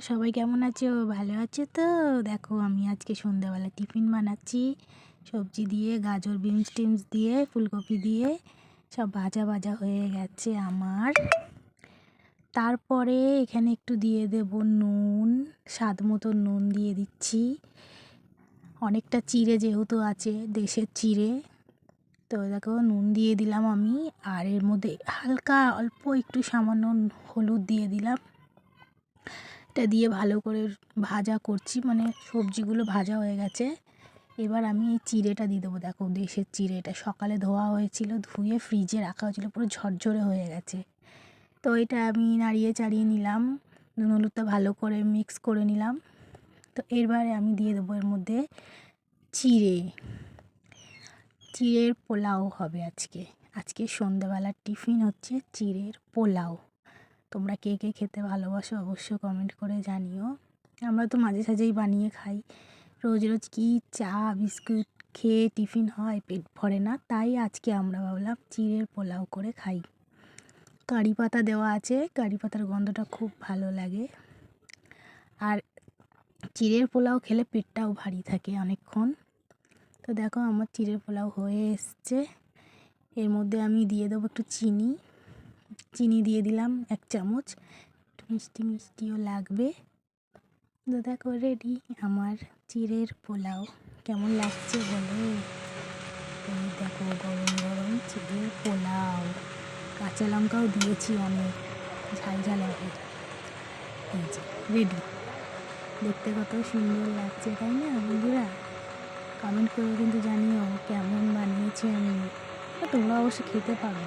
সবাই কেমন আছো? ভালো আছো তো? দেখো আমি আজকে সন্ধ্যাবেলা টিফিন বানাচ্ছি সবজি দিয়ে, গাজর বিনস টিমস দিয়ে, ফুলকপি দিয়ে। সব ভাজা ভাজা হয়ে গেছে আমার। তারপরে এখানে একটু দিয়ে দেব নুন, স্বাদ মতো নুন দিয়ে দিচ্ছি। অনেকটা চিড়ে যেহেতু আছে, দেশের চিড়ে, তো দেখো নুন দিয়ে দিলাম আমি। আর এর মধ্যে হালকা অল্প একটু সামান্য হলুদ দিয়ে দিলাম। এটা দিয়ে ভালো করে ভাজা করছি, মানে সবজিগুলো ভাজা হয়ে গেছে। এবার আমি এই চিড়েটা দিয়ে দেবো। দেখো দেশের চিড়ে, এটা সকালে ধোয়া হয়েছিল, ধুয়ে ফ্রিজে রাখা হয়েছিল, পুরো ঝরঝরে হয়ে গেছে। তো এটা আমি নাড়িয়ে চাড়িয়ে নিলাম, নুন হলুদটা ভালো করে মিক্স করে নিলাম। তো এবারে আমি দিয়ে দেবো এর মধ্যে চিড়ের পোলাও হবে আজকে সন্ধ্যাবেলার টিফিন হচ্ছে চিড়ের পোলাও। তোমরা কে কে খেতে ভালোবাসো অবশ্যই কমেন্ট করে জানিও। আমরা তো মাঝে সাঝেই বানিয়ে খাই, রোজ রোজ কি চা বিস্কুট খেয়ে টিফিন হয়, পেট ভরে না, তাই আজকে আমরা ভাবলাম চিড়ের পোলাও করে খাই। কারি পাতা দেওয়া আছে, কারি পাতার গন্ধটা খুব ভালো লাগে। আর চিড়ের পোলাও খেলে পেটটাও ভারী থাকে অনেকক্ষণ। তো দেখো আমার চিড়ের পোলাও হয়ে এসছে। এর মধ্যে আমি দিয়ে দেবো একটু চিনি দিয়ে দিলাম 1 চামচ, একটু মিষ্টি মিষ্টিও লাগবে। তো দেখো রেডি আমার চিড়ের পোলাও। কেমন লাগছে বলো? এই দেখো গরম গরম চিড়ের পোলাও, কাঁচা লঙ্কাও দিয়েছি অনেক, ঝাল ঝাল হবে। এই যে রেডি। দেখতে কত সুন্দর লাগছে তাই না বন্ধুরা? কমেন্ট করে কিন্তু জানিও কেমন বানিয়েছি আমি। তোমরা অবশ্য খেতে পারো।